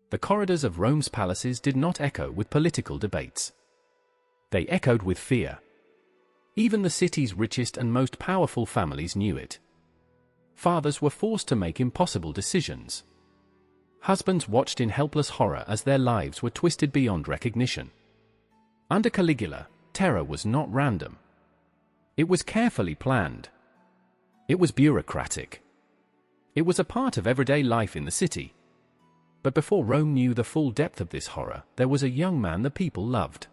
The corridors of Rome's palaces did not echo with political debates. They echoed with fear. Even the city's richest and most powerful families knew it. Fathers were forced to make impossible decisions. Husbands watched in helpless horror as their lives were twisted beyond recognition. Under Caligula, terror was not random. It was carefully planned. It was bureaucratic. It was a part of everyday life in the city. But before Rome knew the full depth of this horror, there was a young man the people loved.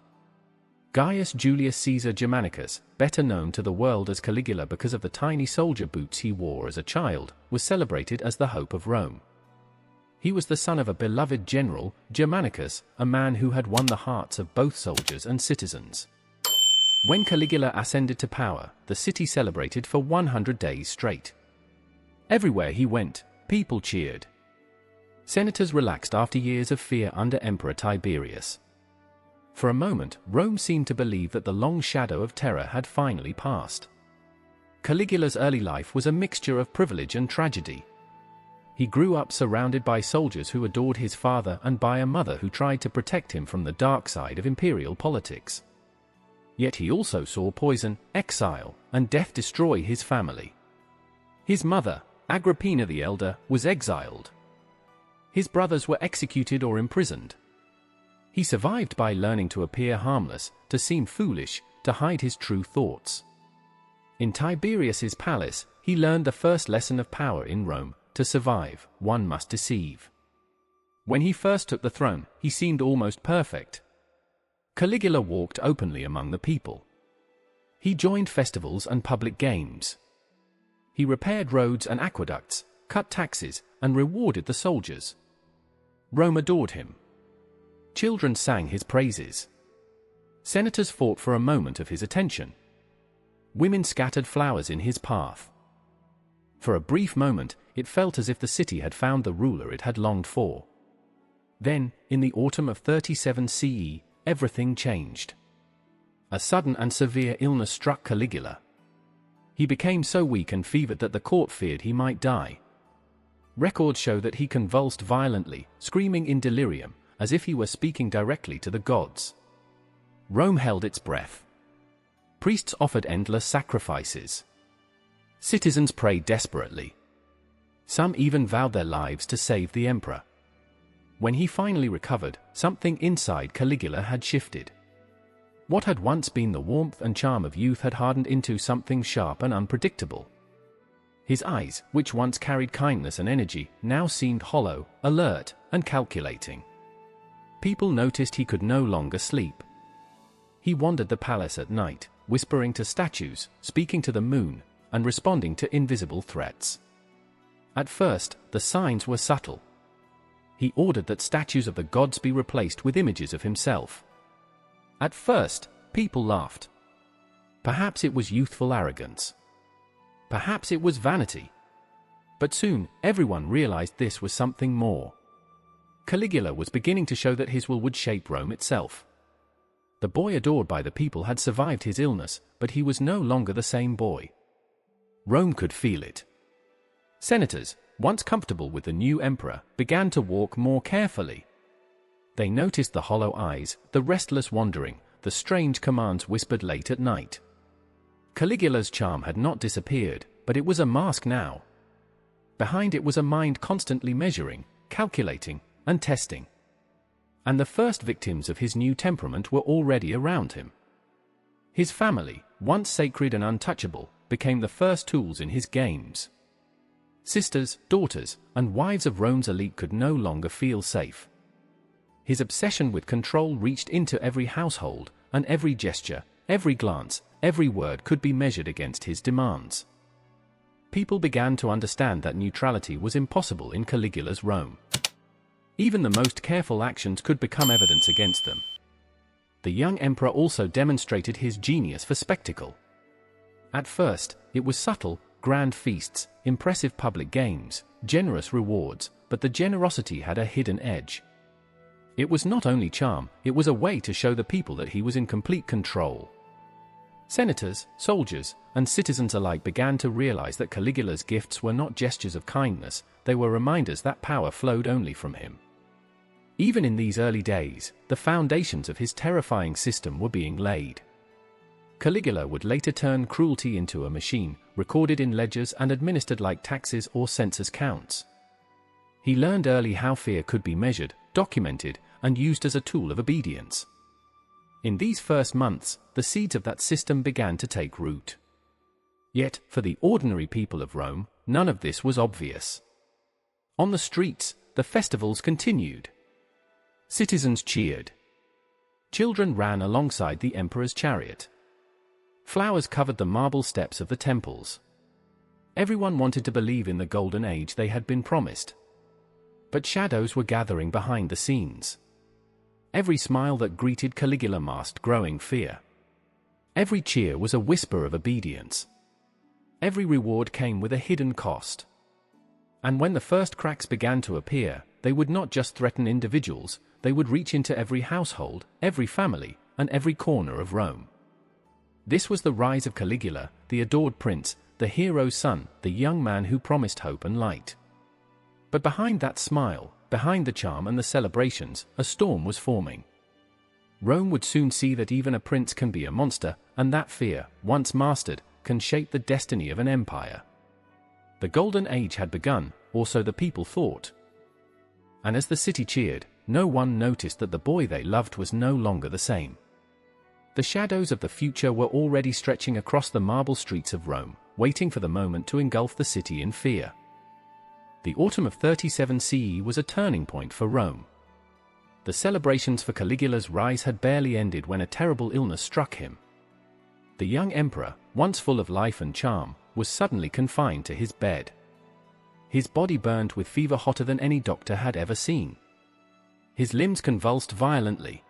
Gaius Julius Caesar Germanicus, better known to the world as Caligula because of the tiny soldier boots he wore as a child, was celebrated as the hope of Rome. He was the son of a beloved general, Germanicus, a man who had won the hearts of both soldiers and citizens. When Caligula ascended to power, the city celebrated for 100 days straight. Everywhere he went, people cheered. Senators relaxed after years of fear under Emperor Tiberius. For a moment, Rome seemed to believe that the long shadow of terror had finally passed. Caligula's early life was a mixture of privilege and tragedy. He grew up surrounded by soldiers who adored his father and by a mother who tried to protect him from the dark side of imperial politics. Yet he also saw poison, exile, and death destroy his family. His mother, Agrippina the Elder, was exiled. His brothers were executed or imprisoned. He survived by learning to appear harmless, to seem foolish, to hide his true thoughts. In Tiberius's palace, he learned the first lesson of power in Rome: to survive, one must deceive. When he first took the throne, he seemed almost perfect. Caligula walked openly among the people. He joined festivals and public games. He repaired roads and aqueducts, cut taxes, and rewarded the soldiers. Rome adored him. Children sang his praises. Senators fought for a moment of his attention. Women scattered flowers in his path. For a brief moment, it felt as if the city had found the ruler it had longed for. Then, in the autumn of 37 CE, everything changed. A sudden and severe illness struck Caligula. He became so weak and fevered that the court feared he might die. Records show that he convulsed violently, screaming in delirium, as if he were speaking directly to the gods. Rome held its breath. Priests offered endless sacrifices. Citizens prayed desperately. Some even vowed their lives to save the emperor. When he finally recovered, something inside Caligula had shifted. What had once been the warmth and charm of youth had hardened into something sharp and unpredictable. His eyes, which once carried kindness and energy, now seemed hollow, alert, and calculating. People noticed he could no longer sleep. He wandered the palace at night, whispering to statues, speaking to the moon, and responding to invisible threats. At first, the signs were subtle. He ordered that statues of the gods be replaced with images of himself. At first, people laughed. Perhaps it was youthful arrogance. Perhaps it was vanity. But soon, everyone realized this was something more. Caligula was beginning to show that his will would shape Rome itself. The boy adored by the people had survived his illness, but he was no longer the same boy. Rome could feel it. Senators, once comfortable with the new emperor, began to walk more carefully. They noticed the hollow eyes, the restless wandering, the strange commands whispered late at night. Caligula's charm had not disappeared, but it was a mask now. Behind it was a mind constantly measuring, calculating, and testing. And the first victims of his new temperament were already around him. His family, once sacred and untouchable, became the first tools in his games. Sisters, daughters, and wives of Rome's elite could no longer feel safe. His obsession with control reached into every household, and every gesture, every glance, every word could be measured against his demands. People began to understand that neutrality was impossible in Caligula's Rome. Even the most careful actions could become evidence against them. The young emperor also demonstrated his genius for spectacle. At first, it was subtle, grand feasts, impressive public games, generous rewards, but the generosity had a hidden edge. It was not only charm, it was a way to show the people that he was in complete control. Senators, soldiers, and citizens alike began to realize that Caligula's gifts were not gestures of kindness, they were reminders that power flowed only from him. Even in these early days, the foundations of his terrifying system were being laid. Caligula would later turn cruelty into a machine, recorded in ledgers and administered like taxes or census counts. He learned early how fear could be measured, documented, and used as a tool of obedience. In these first months, the seeds of that system began to take root. Yet, for the ordinary people of Rome, none of this was obvious. On the streets, the festivals continued. Citizens cheered. Children ran alongside the emperor's chariot. Flowers covered the marble steps of the temples. Everyone wanted to believe in the golden age they had been promised. But shadows were gathering behind the scenes. Every smile that greeted Caligula masked growing fear. Every cheer was a whisper of obedience. Every reward came with a hidden cost. And when the first cracks began to appear, they would not just threaten individuals, they would reach into every household, every family, and every corner of Rome. This was the rise of Caligula, the adored prince, the hero's son, the young man who promised hope and light. But behind that smile, behind the charm and the celebrations, a storm was forming. Rome would soon see that even a prince can be a monster, and that fear, once mastered, can shape the destiny of an empire. The Golden Age had begun, or so the people thought. And as the city cheered, no one noticed that the boy they loved was no longer the same. The shadows of the future were already stretching across the marble streets of Rome, waiting for the moment to engulf the city in fear. The autumn of 37 CE was a turning point for Rome. The celebrations for Caligula's rise had barely ended when a terrible illness struck him. The young emperor, once full of life and charm, was suddenly confined to his bed. His body burned with fever hotter than any doctor had ever seen. His limbs convulsed violently.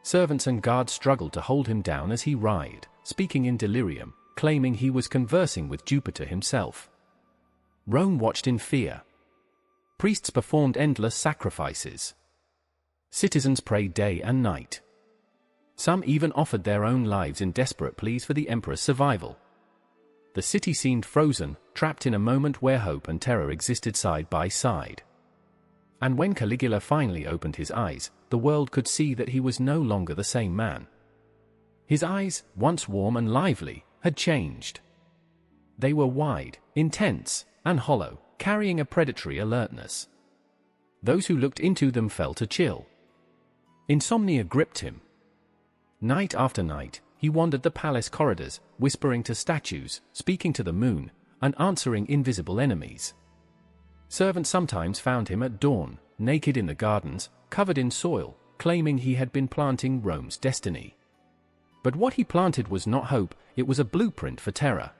Servants and guards struggled to hold him down as he writhed, speaking in delirium, claiming he was conversing with Jupiter himself. Rome watched in fear. Priests performed endless sacrifices. Citizens prayed day and night. Some even offered their own lives in desperate pleas for the emperor's survival. The city seemed frozen, trapped in a moment where hope and terror existed side by side. And when Caligula finally opened his eyes, the world could see that he was no longer the same man. His eyes, once warm and lively, had changed. They were wide, intense, and hollow, carrying a predatory alertness. Those who looked into them felt a chill. Insomnia gripped him. Night after night, he wandered the palace corridors, whispering to statues, speaking to the moon, and answering invisible enemies. Servants sometimes found him at dawn, naked in the gardens, covered in soil, claiming he had been planting Rome's destiny. But what he planted was not hope, it was a blueprint for terror.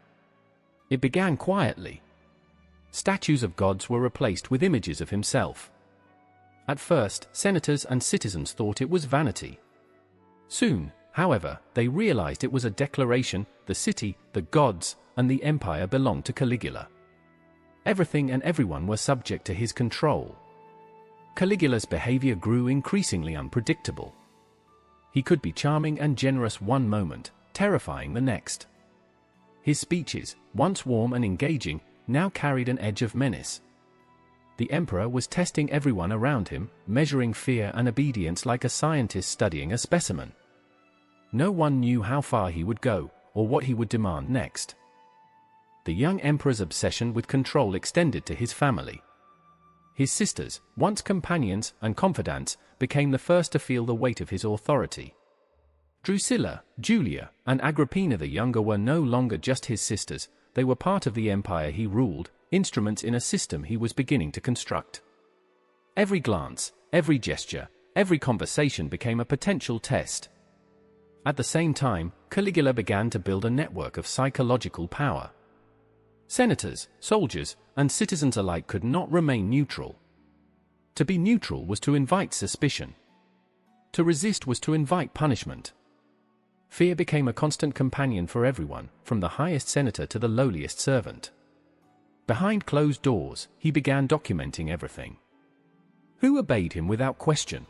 It began quietly. Statues of gods were replaced with images of himself. At first, senators and citizens thought it was vanity. Soon, however, they realized it was a declaration: the city, the gods, and the empire belonged to Caligula. Everything and everyone were subject to his control. Caligula's behavior grew increasingly unpredictable. He could be charming and generous one moment, terrifying the next. His speeches, once warm and engaging, now carried an edge of menace. The emperor was testing everyone around him, measuring fear and obedience like a scientist studying a specimen. No one knew how far he would go, or what he would demand next. The young emperor's obsession with control extended to his family. His sisters, once companions and confidants, became the first to feel the weight of his authority. Drusilla, Julia, and Agrippina the younger were no longer just his sisters, they were part of the empire he ruled, instruments in a system he was beginning to construct. Every glance, every gesture, every conversation became a potential test. At the same time, Caligula began to build a network of psychological power. Senators, soldiers, and citizens alike could not remain neutral. To be neutral was to invite suspicion. To resist was to invite punishment. Fear became a constant companion for everyone, from the highest senator to the lowliest servant. Behind closed doors, he began documenting everything. Who obeyed him without question?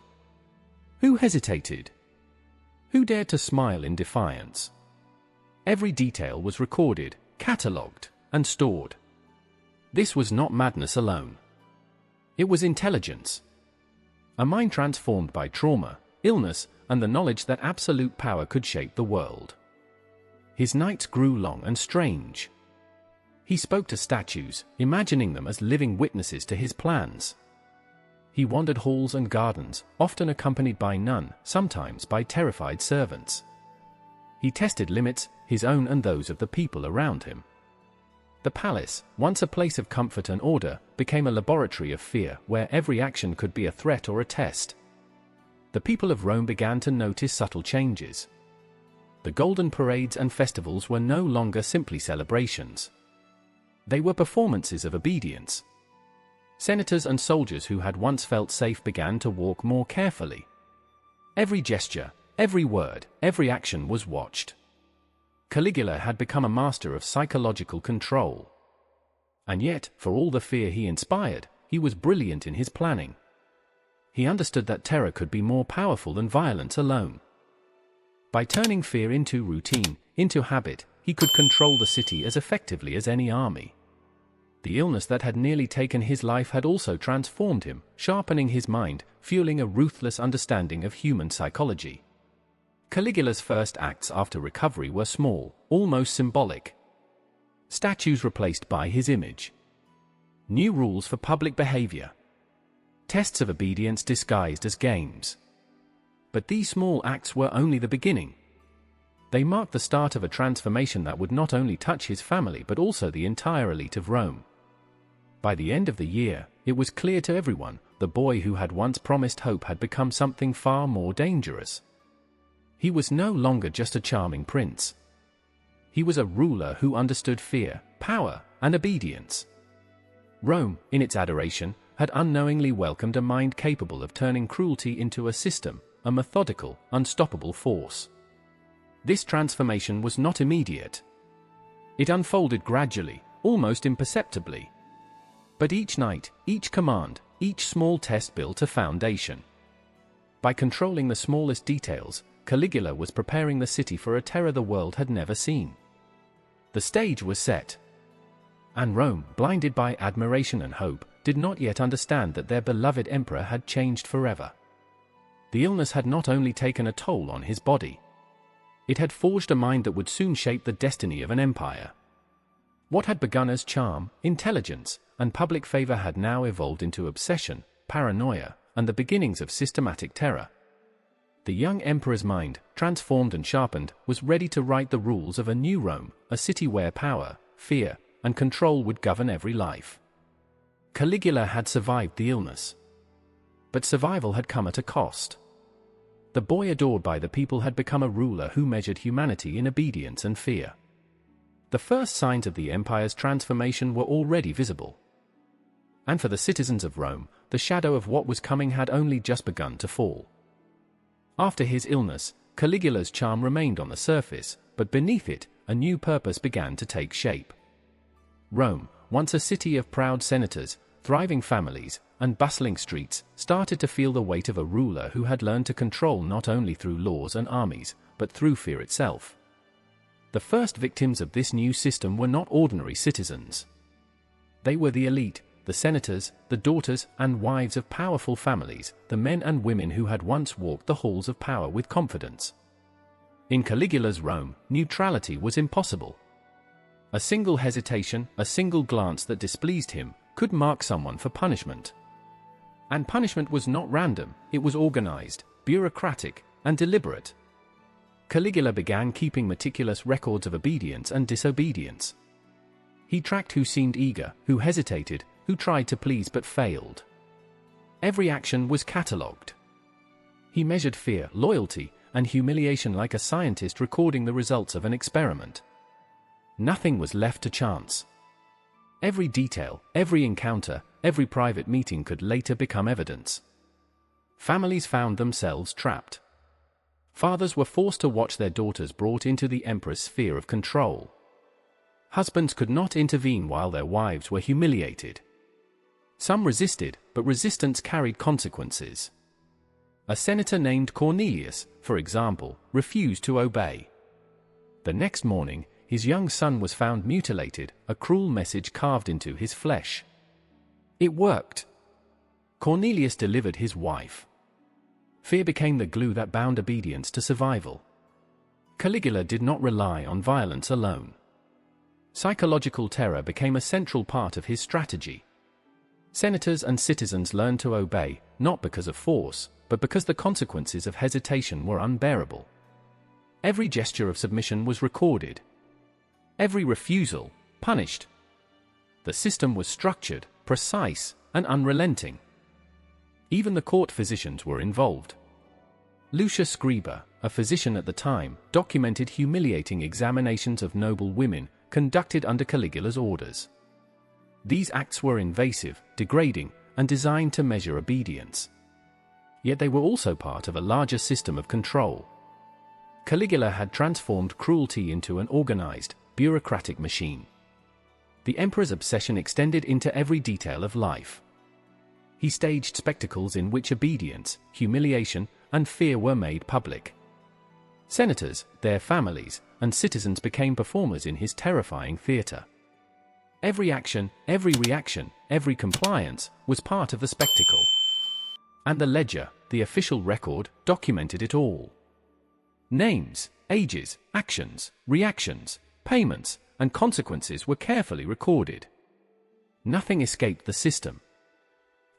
Who hesitated? Who dared to smile in defiance? Every detail was recorded, catalogued, and stored. This was not madness alone. It was intelligence. a mind transformed by trauma, illness, and the knowledge that absolute power could shape the world. His nights grew long and strange. He spoke to statues, imagining them as living witnesses to his plans. He wandered halls and gardens, often accompanied by none, sometimes by terrified servants. He tested limits, his own and those of the people around him. The palace, once a place of comfort and order, became a laboratory of fear where every action could be a threat or a test. The people of Rome began to notice subtle changes. The golden parades and festivals were no longer simply celebrations. They were performances of obedience. Senators and soldiers who had once felt safe began to walk more carefully. Every gesture, every word, every action was watched. Caligula had become a master of psychological control. And yet, for all the fear he inspired, he was brilliant in his planning. He understood that terror could be more powerful than violence alone. By turning fear into routine, into habit, he could control the city as effectively as any army. The illness that had nearly taken his life had also transformed him, sharpening his mind, fueling a ruthless understanding of human psychology. Caligula's first acts after recovery were small, almost symbolic. Statues replaced by his image. New rules for public behavior. Tests of obedience disguised as games. But these small acts were only the beginning. They marked the start of a transformation that would not only touch his family but also the entire elite of Rome. By the end of the year, it was clear to everyone, the boy who had once promised hope had become something far more dangerous. He was no longer just a charming prince. He was a ruler who understood fear, power, and obedience. Rome, in its adoration, had unknowingly welcomed a mind capable of turning cruelty into a system, a methodical, unstoppable force. This transformation was not immediate. It unfolded gradually, almost imperceptibly. But each night, each command, each small test built a foundation. By controlling the smallest details, Caligula was preparing the city for a terror the world had never seen. The stage was set. And Rome, blinded by admiration and hope, did not yet understand that their beloved emperor had changed forever. The illness had not only taken a toll on his body. It had forged a mind that would soon shape the destiny of an empire. What had begun as charm, intelligence, and public favor had now evolved into obsession, paranoia, and the beginnings of systematic terror. The young emperor's mind, transformed and sharpened, was ready to write the rules of a new Rome, a city where power, fear, and control would govern every life. Caligula had survived the illness. But survival had come at a cost. The boy adored by the people had become a ruler who measured humanity in obedience and fear. The first signs of the empire's transformation were already visible. And for the citizens of Rome, the shadow of what was coming had only just begun to fall. After his illness, Caligula's charm remained on the surface, but beneath it, a new purpose began to take shape. Rome, once a city of proud senators, thriving families, and bustling streets, started to feel the weight of a ruler who had learned to control not only through laws and armies, but through fear itself. The first victims of this new system were not ordinary citizens. They were the elite, the senators, the daughters and wives of powerful families, the men and women who had once walked the halls of power with confidence. In Caligula's Rome, neutrality was impossible. A single hesitation, a single glance that displeased him, could mark someone for punishment. And punishment was not random, it was organized, bureaucratic, and deliberate. Caligula began keeping meticulous records of obedience and disobedience. He tracked who seemed eager, who hesitated, who tried to please but failed. Every action was catalogued. He measured fear, loyalty, and humiliation like a scientist recording the results of an experiment. Nothing was left to chance. Every detail, every encounter, every private meeting could later become evidence. Families found themselves trapped. Fathers were forced to watch their daughters brought into the emperor's sphere of control. Husbands could not intervene while their wives were humiliated. Some resisted, but resistance carried consequences. A senator named Cornelius, for example, refused to obey. The next morning, his young son was found mutilated, a cruel message carved into his flesh. It worked. Cornelius delivered his wife. Fear became the glue that bound obedience to survival. Caligula did not rely on violence alone. Psychological terror became a central part of his strategy. Senators and citizens learned to obey, not because of force, but because the consequences of hesitation were unbearable. Every gesture of submission was recorded. Every refusal, punished. The system was structured, precise, and unrelenting. Even the court physicians were involved. Lucius Scriba, a physician at the time, documented humiliating examinations of noble women, conducted under Caligula's orders. These acts were invasive, degrading, and designed to measure obedience. Yet they were also part of a larger system of control. Caligula had transformed cruelty into an organized, bureaucratic machine. The emperor's obsession extended into every detail of life. He staged spectacles in which obedience, humiliation, and fear were made public. Senators, their families, and citizens became performers in his terrifying theater. Every action, every reaction, every compliance was part of the spectacle. And the ledger, the official record, documented it all. Names, ages, actions, reactions, payments, and consequences were carefully recorded. Nothing escaped the system.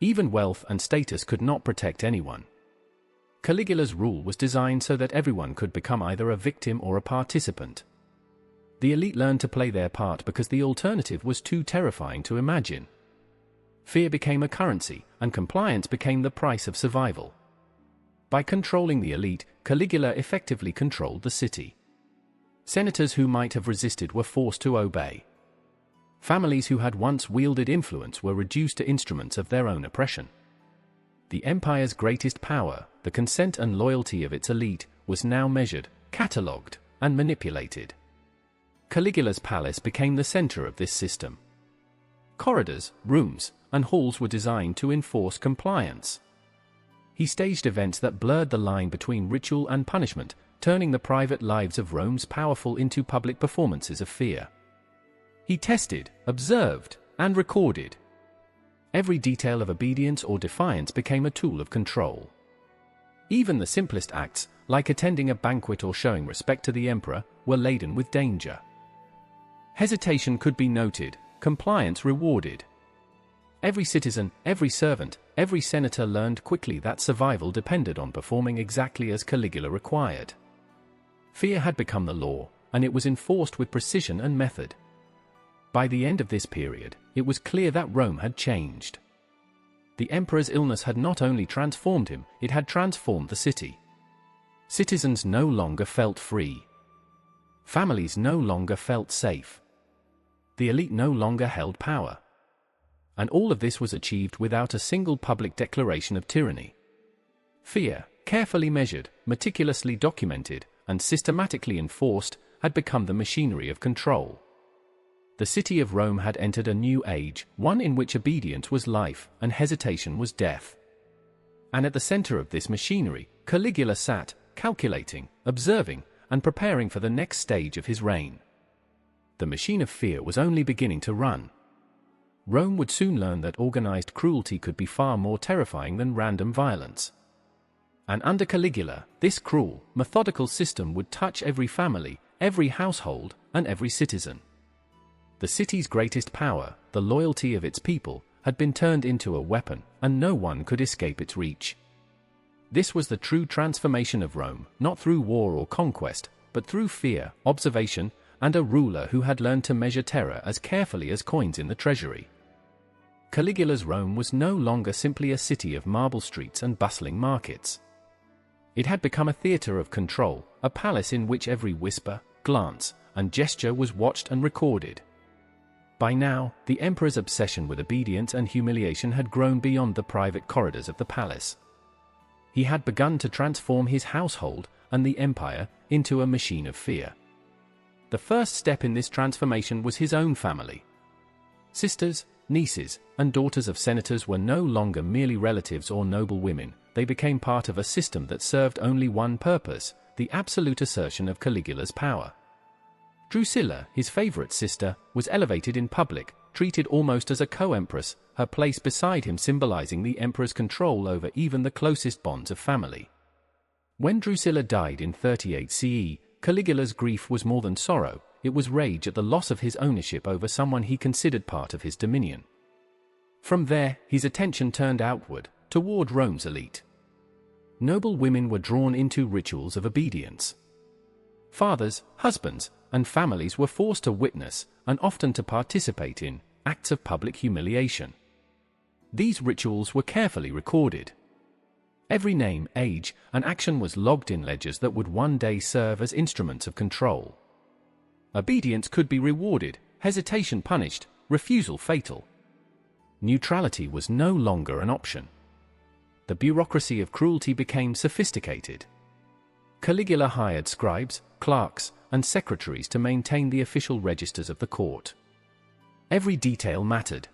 Even wealth and status could not protect anyone. Caligula's rule was designed so that everyone could become either a victim or a participant. The elite learned to play their part because the alternative was too terrifying to imagine. Fear became a currency, and compliance became the price of survival. By controlling the elite, Caligula effectively controlled the city. Senators who might have resisted were forced to obey. Families who had once wielded influence were reduced to instruments of their own oppression. The empire's greatest power, the consent and loyalty of its elite, was now measured, catalogued, and manipulated. Caligula's palace became the center of this system. Corridors, rooms, and halls were designed to enforce compliance. He staged events that blurred the line between ritual and punishment, turning the private lives of Rome's powerful into public performances of fear. He tested, observed, and recorded. Every detail of obedience or defiance became a tool of control. Even the simplest acts, like attending a banquet or showing respect to the emperor, were laden with danger. Hesitation could be noted, compliance rewarded. Every citizen, every servant, every senator learned quickly that survival depended on performing exactly as Caligula required. Fear had become the law, and it was enforced with precision and method. By the end of this period, it was clear that Rome had changed. The emperor's illness had not only transformed him, it had transformed the city. Citizens no longer felt free. Families no longer felt safe. The elite no longer held power. And all of this was achieved without a single public declaration of tyranny. Fear, carefully measured, meticulously documented, and systematically enforced, had become the machinery of control. The city of Rome had entered a new age, one in which obedience was life and hesitation was death. And at the center of this machinery, Caligula sat, calculating, observing, and preparing for the next stage of his reign. The machine of fear was only beginning to run. Rome would soon learn that organized cruelty could be far more terrifying than random violence. And under Caligula, this cruel, methodical system would touch every family, every household, and every citizen. The city's greatest power, the loyalty of its people, had been turned into a weapon, and no one could escape its reach. This was the true transformation of Rome, not through war or conquest, but through fear, observation, and a ruler who had learned to measure terror as carefully as coins in the treasury. Caligula's Rome was no longer simply a city of marble streets and bustling markets. It had become a theater of control, a palace in which every whisper, glance, and gesture was watched and recorded. By now, the emperor's obsession with obedience and humiliation had grown beyond the private corridors of the palace. He had begun to transform his household and the empire into a machine of fear. The first step in this transformation was his own family. Sisters, nieces, and daughters of senators were no longer merely relatives or noble women, they became part of a system that served only one purpose, the absolute assertion of Caligula's power. Drusilla, his favorite sister, was elevated in public, treated almost as a co-empress, her place beside him symbolizing the emperor's control over even the closest bonds of family. When Drusilla died in 38 CE, Caligula's grief was more than sorrow, it was rage at the loss of his ownership over someone he considered part of his dominion. From there, his attention turned outward, toward Rome's elite. Noble women were drawn into rituals of obedience. Fathers, husbands, and families were forced to witness, and often to participate in, acts of public humiliation. These rituals were carefully recorded. Every name, age, and action was logged in ledgers that would one day serve as instruments of control. Obedience could be rewarded, hesitation punished, refusal fatal. Neutrality was no longer an option. The bureaucracy of cruelty became sophisticated. Caligula hired scribes, clerks, and secretaries to maintain the official registers of the court. Every detail mattered.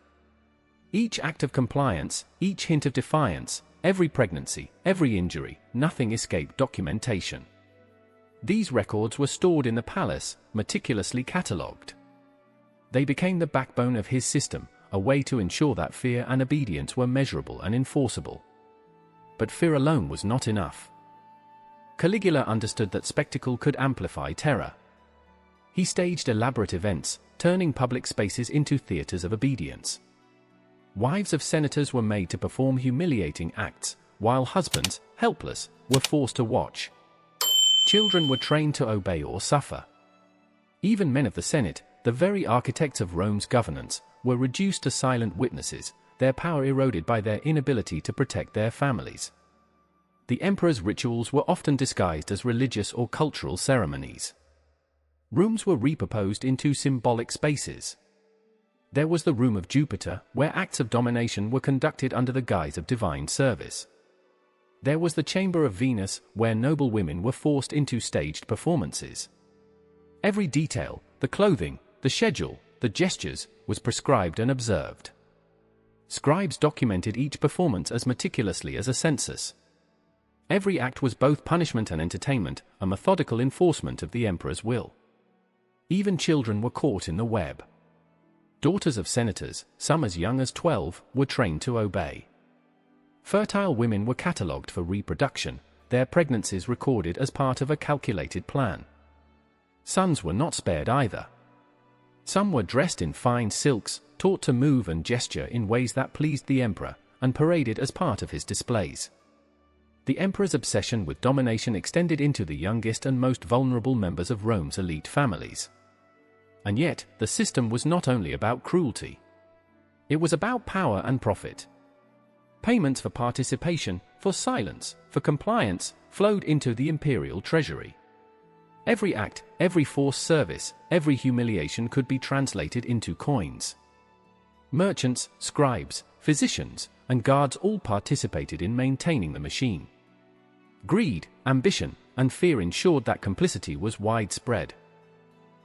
Each act of compliance, each hint of defiance, every pregnancy, every injury, nothing escaped documentation. These records were stored in the palace, meticulously catalogued. They became the backbone of his system, a way to ensure that fear and obedience were measurable and enforceable. But fear alone was not enough. Caligula understood that spectacle could amplify terror. He staged elaborate events, turning public spaces into theaters of obedience. Wives of senators were made to perform humiliating acts, while husbands, helpless, were forced to watch. Children were trained to obey or suffer. Even men of the Senate, the very architects of Rome's governance, were reduced to silent witnesses, their power eroded by their inability to protect their families. The emperor's rituals were often disguised as religious or cultural ceremonies. Rooms were repurposed into symbolic spaces. There was the room of Jupiter, where acts of domination were conducted under the guise of divine service. There was the chamber of Venus, where noble women were forced into staged performances. Every detail, the clothing, the schedule, the gestures, was prescribed and observed. Scribes documented each performance as meticulously as a census. Every act was both punishment and entertainment, a methodical enforcement of the emperor's will. Even children were caught in the web. Daughters of senators, some as young as 12, were trained to obey. Fertile women were catalogued for reproduction, their pregnancies recorded as part of a calculated plan. Sons were not spared either. Some were dressed in fine silks, taught to move and gesture in ways that pleased the emperor, and paraded as part of his displays. The emperor's obsession with domination extended into the youngest and most vulnerable members of Rome's elite families. And yet, the system was not only about cruelty. It was about power and profit. Payments for participation, for silence, for compliance, flowed into the imperial treasury. Every act, every forced service, every humiliation could be translated into coins. Merchants, scribes, physicians, and guards all participated in maintaining the machine. Greed, ambition, and fear ensured that complicity was widespread.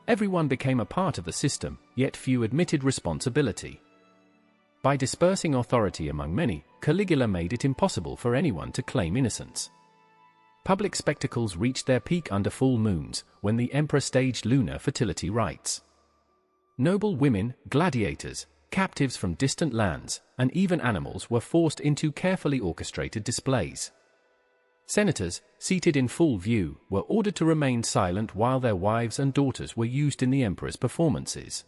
Everyone became a part of the system, yet few admitted responsibility. By dispersing authority among many, Caligula made it impossible for anyone to claim innocence. Public spectacles reached their peak under full moons, when the emperor staged lunar fertility rites. Noble women, gladiators, captives from distant lands, and even animals were forced into carefully orchestrated displays. Senators, seated in full view, were ordered to remain silent while their wives and daughters were used in the emperor's performances.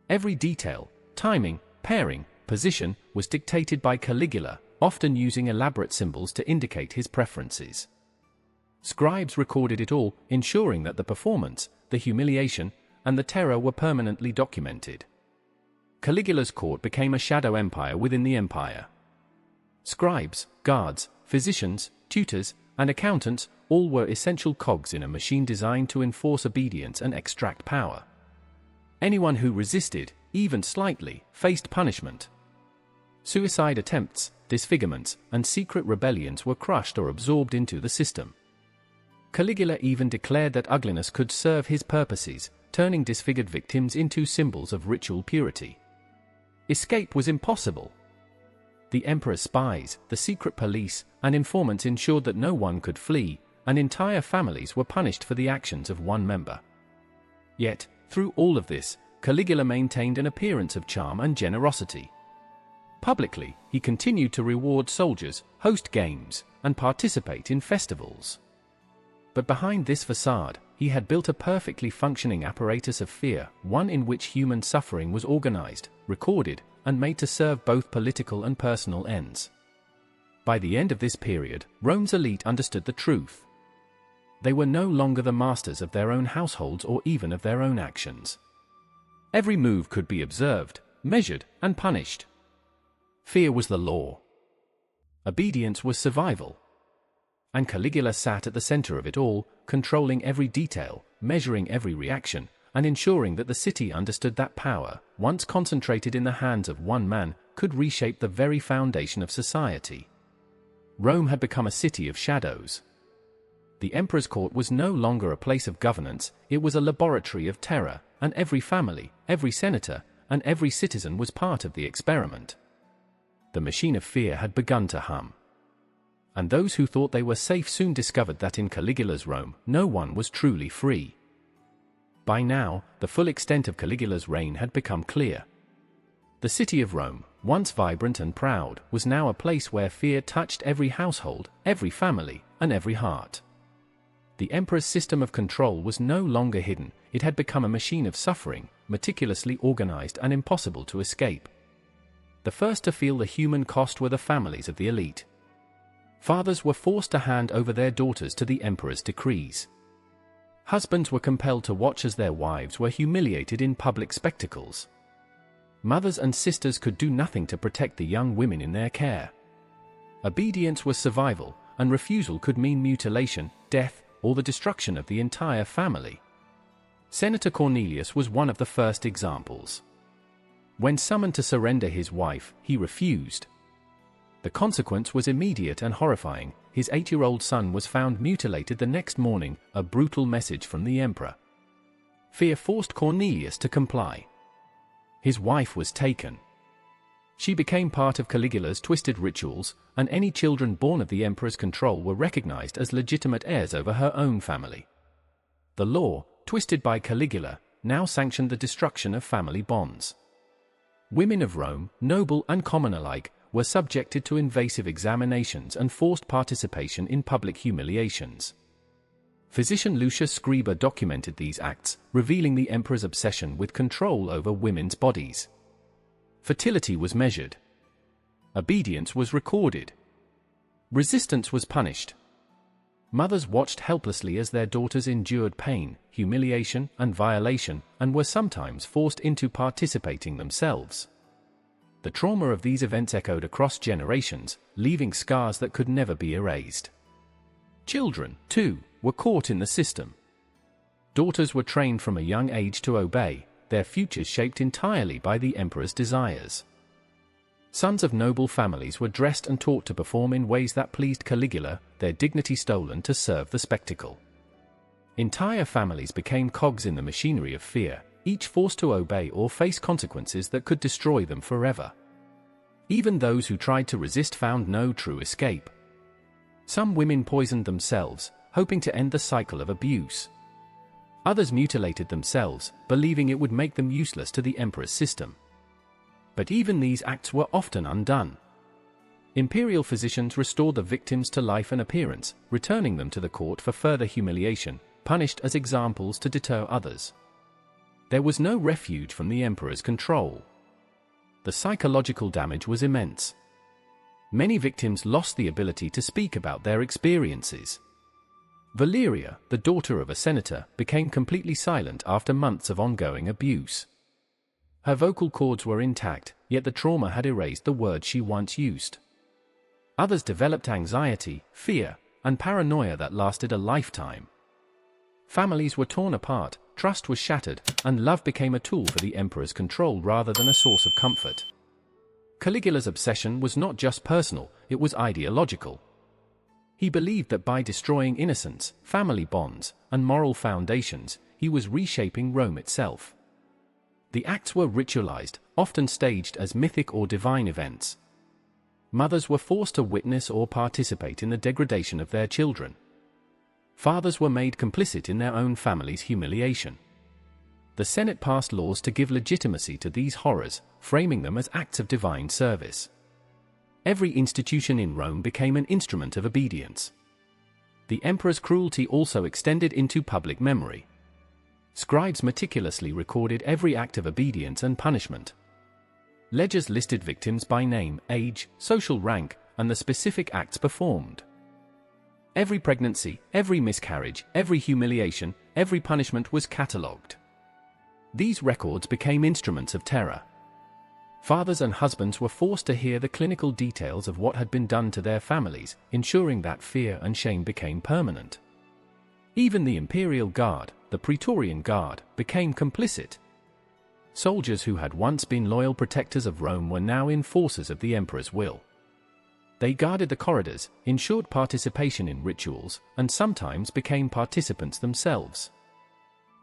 Every detail, timing, pairing, position, was dictated by Caligula, often using elaborate symbols to indicate his preferences. Scribes recorded it all, ensuring that the performance, the humiliation, and the terror were permanently documented. Caligula's court became a shadow empire within the empire. Scribes, guards, physicians, tutors, and accountants, all were essential cogs in a machine designed to enforce obedience and extract power. Anyone who resisted, even slightly, faced punishment. Suicide attempts, disfigurements, and secret rebellions were crushed or absorbed into the system. Caligula even declared that ugliness could serve his purposes, turning disfigured victims into symbols of ritual purity. Escape was impossible. The emperor's spies, the secret police, and informants ensured that no one could flee, and entire families were punished for the actions of one member. Yet, through all of this, Caligula maintained an appearance of charm and generosity. Publicly, he continued to reward soldiers, host games, and participate in festivals. But behind this facade, he had built a perfectly functioning apparatus of fear, one in which human suffering was organized, recorded, and made to serve both political and personal ends. By the end of this period, Rome's elite understood the truth. They were no longer the masters of their own households or even of their own actions. Every move could be observed, measured, and punished. Fear was the law. Obedience was survival. And Caligula sat at the center of it all, controlling every detail, measuring every reaction, and ensuring that the city understood that power, once concentrated in the hands of one man, could reshape the very foundation of society. Rome had become a city of shadows. The emperor's court was no longer a place of governance, it was a laboratory of terror, and every family, every senator, and every citizen was part of the experiment. The machine of fear had begun to hum. And those who thought they were safe soon discovered that in Caligula's Rome, no one was truly free. By now, the full extent of Caligula's reign had become clear. The city of Rome, once vibrant and proud, was now a place where fear touched every household, every family, and every heart. The emperor's system of control was no longer hidden, it had become a machine of suffering, meticulously organized and impossible to escape. The first to feel the human cost were the families of the elite. Fathers were forced to hand over their daughters to the emperor's decrees. Husbands were compelled to watch as their wives were humiliated in public spectacles. Mothers and sisters could do nothing to protect the young women in their care. Obedience was survival, and refusal could mean mutilation, death, or the destruction of the entire family. Senator Cornelius was one of the first examples. When summoned to surrender his wife, he refused. The consequence was immediate and horrifying. His 8-year-old son was found mutilated the next morning, a brutal message from the emperor. Fear forced Cornelius to comply. His wife was taken. She became part of Caligula's twisted rituals, and any children born of the emperor's control were recognized as legitimate heirs over her own family. The law, twisted by Caligula, now sanctioned the destruction of family bonds. Women of Rome, noble and common alike, were subjected to invasive examinations and forced participation in public humiliations. Physician Lucius Scriba documented these acts, revealing the emperor's obsession with control over women's bodies. Fertility was measured. Obedience was recorded. Resistance was punished. Mothers watched helplessly as their daughters endured pain, humiliation, and violation, and were sometimes forced into participating themselves. The trauma of these events echoed across generations, leaving scars that could never be erased. Children, too, were caught in the system. Daughters were trained from a young age to obey, their futures shaped entirely by the emperor's desires. Sons of noble families were dressed and taught to perform in ways that pleased Caligula, their dignity stolen to serve the spectacle. Entire families became cogs in the machinery of fear, each forced to obey or face consequences that could destroy them forever. Even those who tried to resist found no true escape. Some women poisoned themselves, hoping to end the cycle of abuse. Others mutilated themselves, believing it would make them useless to the emperor's system. But even these acts were often undone. Imperial physicians restored the victims to life and appearance, returning them to the court for further humiliation, punished as examples to deter others. There was no refuge from the emperor's control. The psychological damage was immense. Many victims lost the ability to speak about their experiences. Valeria, the daughter of a senator, became completely silent after months of ongoing abuse. Her vocal cords were intact, yet the trauma had erased the words she once used. Others developed anxiety, fear, and paranoia that lasted a lifetime. Families were torn apart, trust was shattered, and love became a tool for the emperor's control rather than a source of comfort. Caligula's obsession was not just personal, it was ideological. He believed that by destroying innocence, family bonds, and moral foundations, he was reshaping Rome itself. The acts were ritualized, often staged as mythic or divine events. Mothers were forced to witness or participate in the degradation of their children. Fathers were made complicit in their own family's humiliation. The Senate passed laws to give legitimacy to these horrors, framing them as acts of divine service. Every institution in Rome became an instrument of obedience. The emperor's cruelty also extended into public memory. Scribes meticulously recorded every act of obedience and punishment. Ledgers listed victims by name, age, social rank, and the specific acts performed. Every pregnancy, every miscarriage, every humiliation, every punishment was catalogued. These records became instruments of terror. Fathers and husbands were forced to hear the clinical details of what had been done to their families, ensuring that fear and shame became permanent. Even the imperial guard, the Praetorian Guard, became complicit. Soldiers who had once been loyal protectors of Rome were now enforcers of the emperor's will. They guarded the corridors, ensured participation in rituals, and sometimes became participants themselves.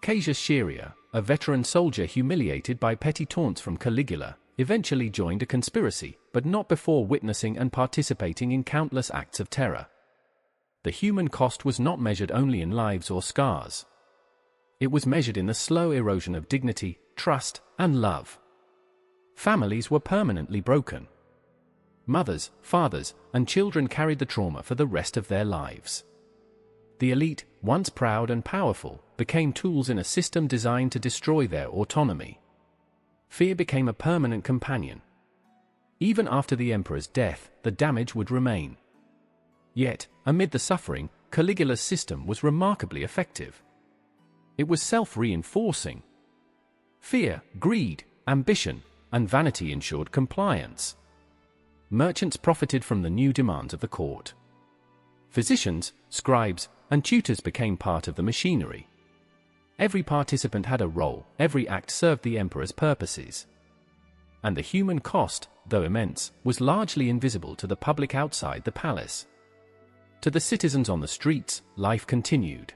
Cassius Scheria, a veteran soldier humiliated by petty taunts from Caligula, eventually joined a conspiracy, but not before witnessing and participating in countless acts of terror. The human cost was not measured only in lives or scars. It was measured in the slow erosion of dignity, trust, and love. Families were permanently broken. Mothers, fathers, and children carried the trauma for the rest of their lives. The elite, once proud and powerful, became tools in a system designed to destroy their autonomy. Fear became a permanent companion. Even after the emperor's death, the damage would remain. Yet, amid the suffering, Caligula's system was remarkably effective. It was self-reinforcing. Fear, greed, ambition, and vanity ensured compliance. Merchants profited from the new demands of the court. Physicians, scribes, and tutors became part of the machinery. Every participant had a role, every act served the emperor's purposes. And the human cost, though immense, was largely invisible to the public outside the palace. To the citizens on the streets, life continued.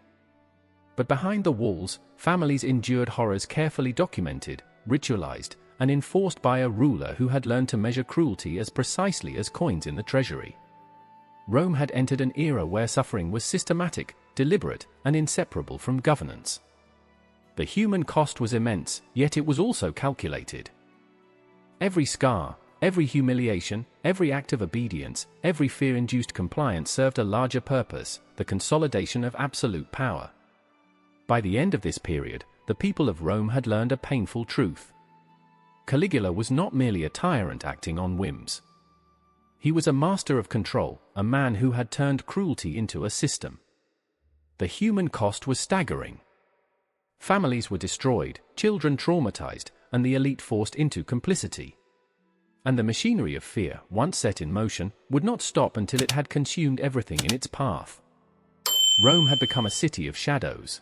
But behind the walls, families endured horrors carefully documented, ritualized, and enforced by a ruler who had learned to measure cruelty as precisely as coins in the treasury. Rome had entered an era where suffering was systematic, deliberate, and inseparable from governance. The human cost was immense, yet it was also calculated. Every scar, every humiliation, every act of obedience, every fear-induced compliance served a larger purpose, the consolidation of absolute power. By the end of this period, the people of Rome had learned a painful truth. Caligula was not merely a tyrant acting on whims. He was a master of control, a man who had turned cruelty into a system. The human cost was staggering. Families were destroyed, children traumatized, and the elite forced into complicity. And the machinery of fear, once set in motion, would not stop until it had consumed everything in its path. Rome had become a city of shadows.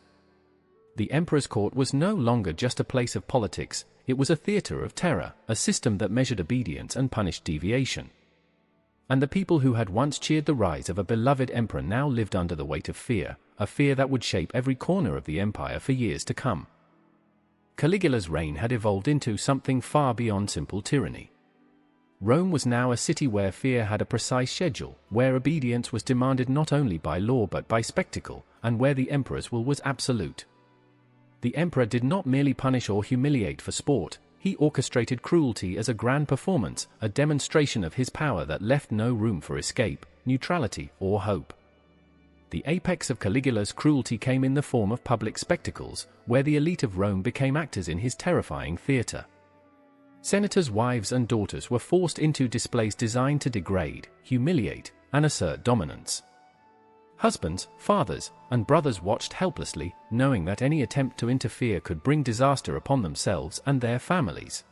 The emperor's court was no longer just a place of politics, it was a theater of terror, a system that measured obedience and punished deviation. And the people who had once cheered the rise of a beloved emperor now lived under the weight of fear, a fear that would shape every corner of the empire for years to come. Caligula's reign had evolved into something far beyond simple tyranny. Rome was now a city where fear had a precise schedule, where obedience was demanded not only by law but by spectacle, and where the emperor's will was absolute. The emperor did not merely punish or humiliate for sport, he orchestrated cruelty as a grand performance, a demonstration of his power that left no room for escape, neutrality, or hope. The apex of Caligula's cruelty came in the form of public spectacles, where the elite of Rome became actors in his terrifying theater. Senators' wives and daughters were forced into displays designed to degrade, humiliate, and assert dominance. Husbands, fathers, and brothers watched helplessly, knowing that any attempt to interfere could bring disaster upon themselves and their families.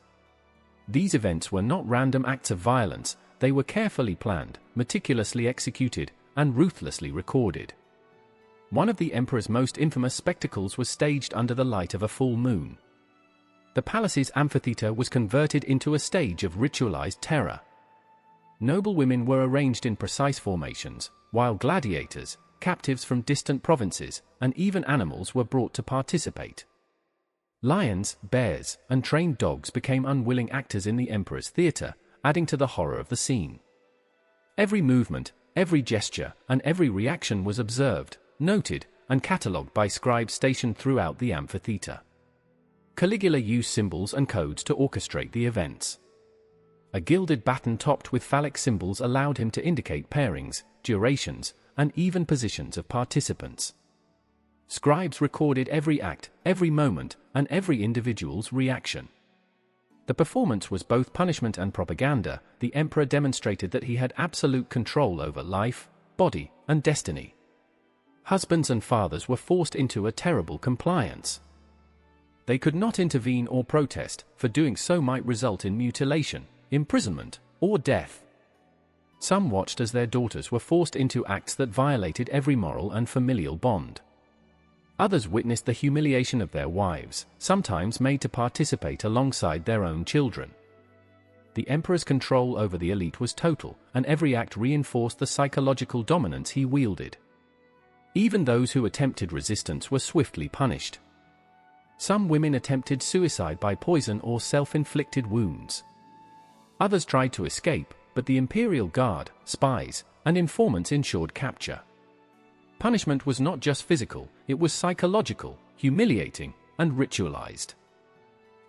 These events were not random acts of violence, they were carefully planned, meticulously executed, and ruthlessly recorded. One of the emperor's most infamous spectacles was staged under the light of a full moon. The palace's amphitheater was converted into a stage of ritualized terror. Noble women were arranged in precise formations, while gladiators, captives from distant provinces, and even animals were brought to participate. Lions, bears, and trained dogs became unwilling actors in the emperor's theater, adding to the horror of the scene. Every movement, every gesture, and every reaction was observed, noted, and catalogued by scribes stationed throughout the amphitheater. Caligula used symbols and codes to orchestrate the events. A gilded baton topped with phallic symbols allowed him to indicate pairings, durations, and even positions of participants. Scribes recorded every act, every moment, and every individual's reaction. The performance was both punishment and propaganda. The emperor demonstrated that he had absolute control over life, body, and destiny. Husbands and fathers were forced into a terrible compliance. They could not intervene or protest, for doing so might result in mutilation, imprisonment, or death. Some watched as their daughters were forced into acts that violated every moral and familial bond. Others witnessed the humiliation of their wives, sometimes made to participate alongside their own children. The emperor's control over the elite was total, and every act reinforced the psychological dominance he wielded. Even those who attempted resistance were swiftly punished. Some women attempted suicide by poison or self-inflicted wounds. Others tried to escape, but the imperial guard, spies, and informants ensured capture. Punishment was not just physical, it was psychological, humiliating, and ritualized.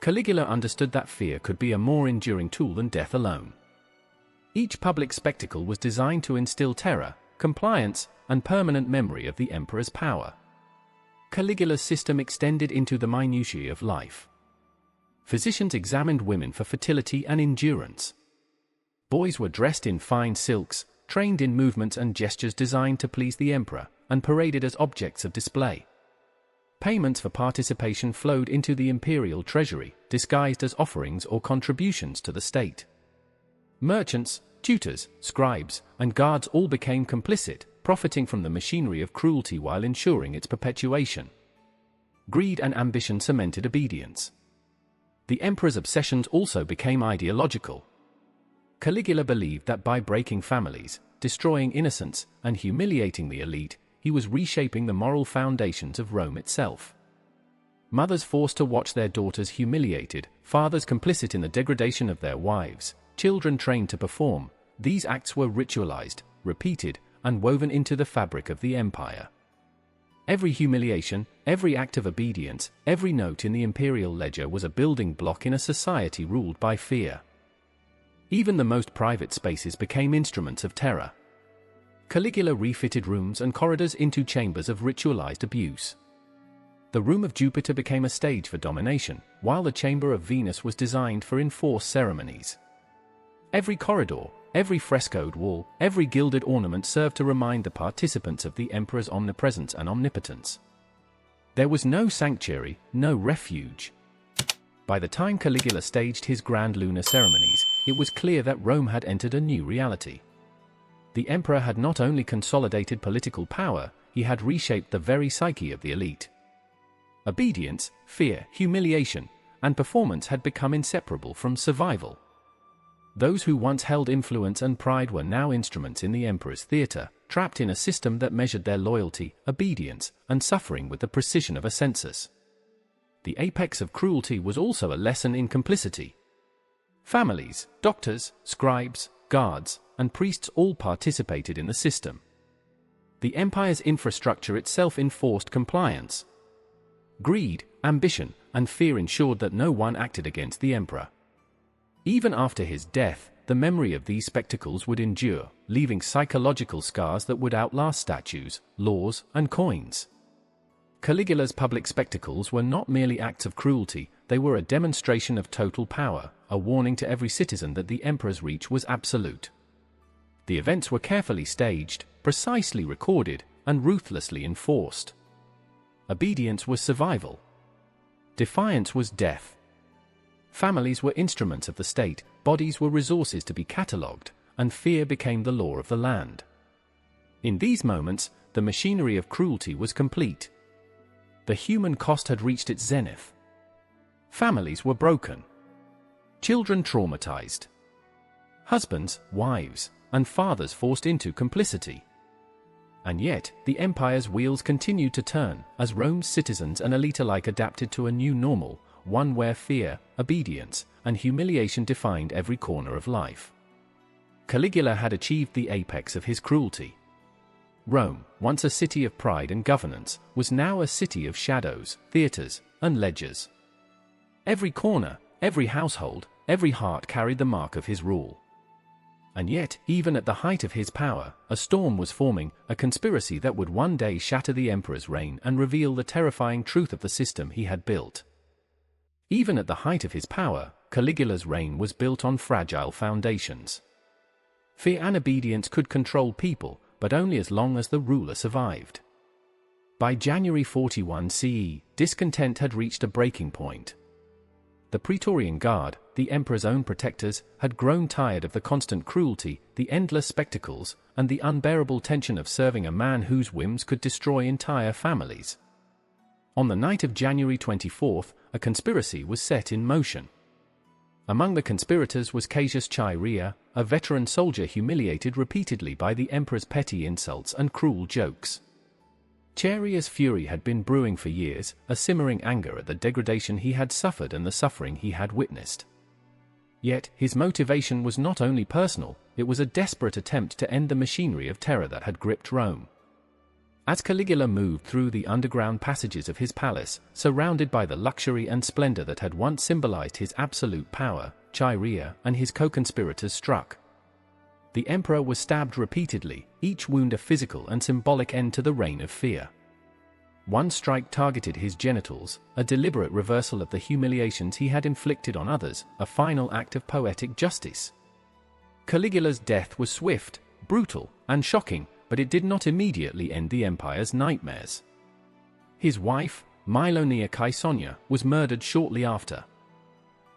Caligula understood that fear could be a more enduring tool than death alone. Each public spectacle was designed to instill terror, compliance, and permanent memory of the emperor's power. Caligula's system extended into the minutiae of life. Physicians examined women for fertility and endurance. Boys were dressed in fine silks, trained in movements and gestures designed to please the emperor, and paraded as objects of display. Payments for participation flowed into the imperial treasury, disguised as offerings or contributions to the state. Merchants, tutors, scribes, and guards all became complicit, profiting from the machinery of cruelty while ensuring its perpetuation. Greed and ambition cemented obedience. The emperor's obsessions also became ideological. Caligula believed that by breaking families, destroying innocence, and humiliating the elite, he was reshaping the moral foundations of Rome itself. Mothers forced to watch their daughters humiliated, fathers complicit in the degradation of their wives, children trained to perform. These acts were ritualized, repeated, and woven into the fabric of the empire. Every humiliation, every act of obedience, every note in the imperial ledger was a building block in a society ruled by fear. Even the most private spaces became instruments of terror. Caligula refitted rooms and corridors into chambers of ritualized abuse. The room of Jupiter became a stage for domination, while the chamber of Venus was designed for enforced ceremonies. Every corridor, every frescoed wall, every gilded ornament served to remind the participants of the emperor's omnipresence and omnipotence. There was no sanctuary, no refuge. By the time Caligula staged his grand lunar ceremonies, it was clear that Rome had entered a new reality. The emperor had not only consolidated political power, he had reshaped the very psyche of the elite. Obedience, fear, humiliation, and performance had become inseparable from survival. Those who once held influence and pride were now instruments in the emperor's theater, trapped in a system that measured their loyalty, obedience, and suffering with the precision of a census. The apex of cruelty was also a lesson in complicity. Families, doctors, scribes, guards, and priests all participated in the system. The empire's infrastructure itself enforced compliance. Greed, ambition, and fear ensured that no one acted against the emperor. Even after his death, the memory of these spectacles would endure, leaving psychological scars that would outlast statues, laws, and coins. Caligula's public spectacles were not merely acts of cruelty, they were a demonstration of total power, a warning to every citizen that the emperor's reach was absolute. The events were carefully staged, precisely recorded, and ruthlessly enforced. Obedience was survival. Defiance was death. Families were instruments of the state, bodies were resources to be catalogued, and fear became the law of the land. In these moments, the machinery of cruelty was complete. The human cost had reached its zenith. Families were broken. Children traumatized. Husbands, wives, and fathers forced into complicity. And yet, the empire's wheels continued to turn, as Rome's citizens and elite alike adapted to a new normal, one where fear, obedience, and humiliation defined every corner of life. Caligula had achieved the apex of his cruelty. Rome, once a city of pride and governance, was now a city of shadows, theaters, and ledgers. Every corner, every household, every heart carried the mark of his rule. And yet, even at the height of his power, a storm was forming, a conspiracy that would one day shatter the emperor's reign and reveal the terrifying truth of the system he had built. Even at the height of his power, Caligula's reign was built on fragile foundations. Fear and obedience could control people, but only as long as the ruler survived. By January 41 CE, discontent had reached a breaking point. The Praetorian Guard, the emperor's own protectors, had grown tired of the constant cruelty, the endless spectacles, and the unbearable tension of serving a man whose whims could destroy entire families. On the night of January 24, a conspiracy was set in motion. Among the conspirators was Cassius Chaerea, a veteran soldier humiliated repeatedly by the emperor's petty insults and cruel jokes. Chaerea's fury had been brewing for years, a simmering anger at the degradation he had suffered and the suffering he had witnessed. Yet, his motivation was not only personal, it was a desperate attempt to end the machinery of terror that had gripped Rome. As Caligula moved through the underground passages of his palace, surrounded by the luxury and splendor that had once symbolized his absolute power, Chaerea and his co-conspirators struck. The emperor was stabbed repeatedly, each wound a physical and symbolic end to the reign of fear. One strike targeted his genitals, a deliberate reversal of the humiliations he had inflicted on others, a final act of poetic justice. Caligula's death was swift, brutal, and shocking, but it did not immediately end the empire's nightmares. His wife, Milonia Caesonia, was murdered shortly after.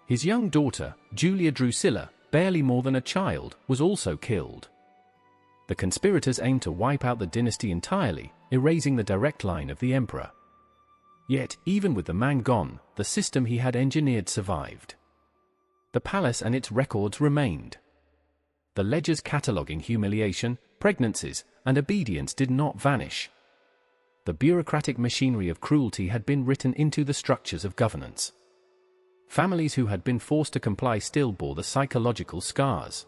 His young daughter, Julia Drusilla, barely more than a child, was also killed. The conspirators aimed to wipe out the dynasty entirely, erasing the direct line of the emperor. Yet, even with the man gone, the system he had engineered survived. The palace and its records remained. The ledgers cataloguing humiliation, pregnancies, and obedience did not vanish. The bureaucratic machinery of cruelty had been written into the structures of governance. Families who had been forced to comply still bore the psychological scars.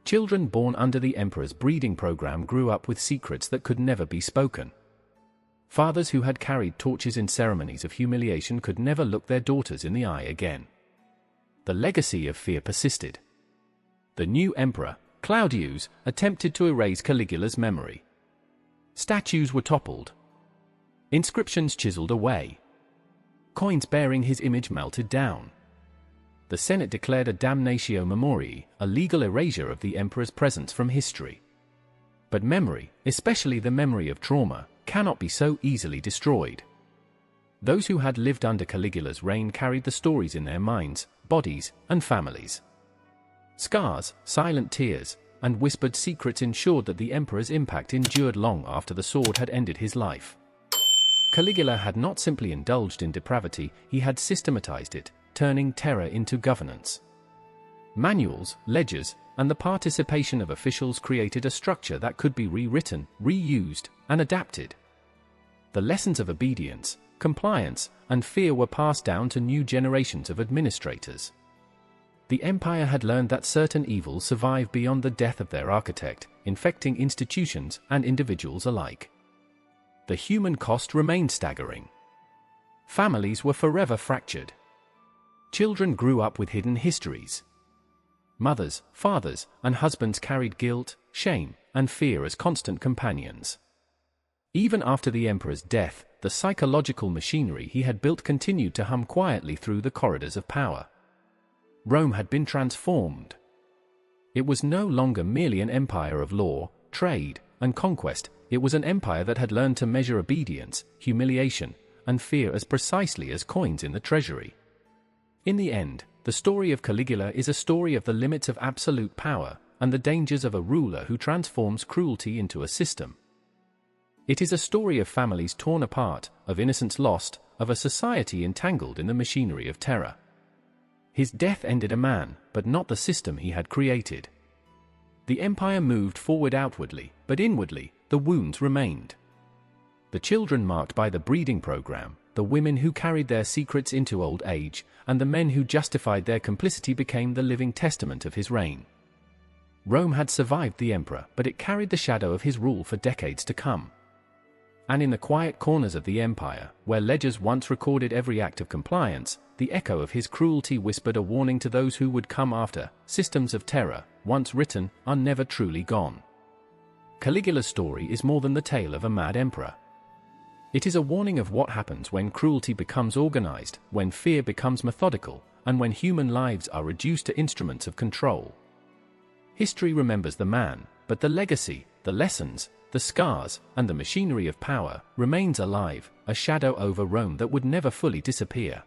Children born under the emperor's breeding program grew up with secrets that could never be spoken. Fathers who had carried torches in ceremonies of humiliation could never look their daughters in the eye again. The legacy of fear persisted. The new emperor, Claudius, attempted to erase Caligula's memory. Statues were toppled. Inscriptions chiseled away. Coins bearing his image melted down. The Senate declared a damnatio memoriae, a legal erasure of the emperor's presence from history. But memory, especially the memory of trauma, cannot be so easily destroyed. Those who had lived under Caligula's reign carried the stories in their minds, bodies, and families. Scars, silent tears, and whispered secrets ensured that the emperor's impact endured long after the sword had ended his life. Caligula had not simply indulged in depravity, he had systematized it, turning terror into governance. Manuals, ledgers, and the participation of officials created a structure that could be rewritten, reused, and adapted. The lessons of obedience, compliance, and fear were passed down to new generations of administrators. The empire had learned that certain evils survive beyond the death of their architect, infecting institutions and individuals alike. The human cost remained staggering. Families were forever fractured. Children grew up with hidden histories. Mothers, fathers, and husbands carried guilt, shame, and fear as constant companions. Even after the emperor's death, the psychological machinery he had built continued to hum quietly through the corridors of power. Rome had been transformed. It was no longer merely an empire of law, trade, and conquest. It was an empire that had learned to measure obedience, humiliation, and fear as precisely as coins in the treasury. In the end, the story of Caligula is a story of the limits of absolute power and the dangers of a ruler who transforms cruelty into a system. It is a story of families torn apart, of innocence lost, of a society entangled in the machinery of terror. His death ended a man, but not the system he had created. The empire moved forward outwardly, but inwardly, the wounds remained. The children marked by the breeding program, the women who carried their secrets into old age, and the men who justified their complicity became the living testament of his reign. Rome had survived the emperor, but it carried the shadow of his rule for decades to come. And in the quiet corners of the empire, where ledgers once recorded every act of compliance, the echo of his cruelty whispered a warning to those who would come after. Systems of terror, once written, are never truly gone. Caligula's story is more than the tale of a mad emperor. It is a warning of what happens when cruelty becomes organized, when fear becomes methodical, and when human lives are reduced to instruments of control. History remembers the man, but the legacy, the lessons, the scars, and the machinery of power remains alive, a shadow over Rome that would never fully disappear.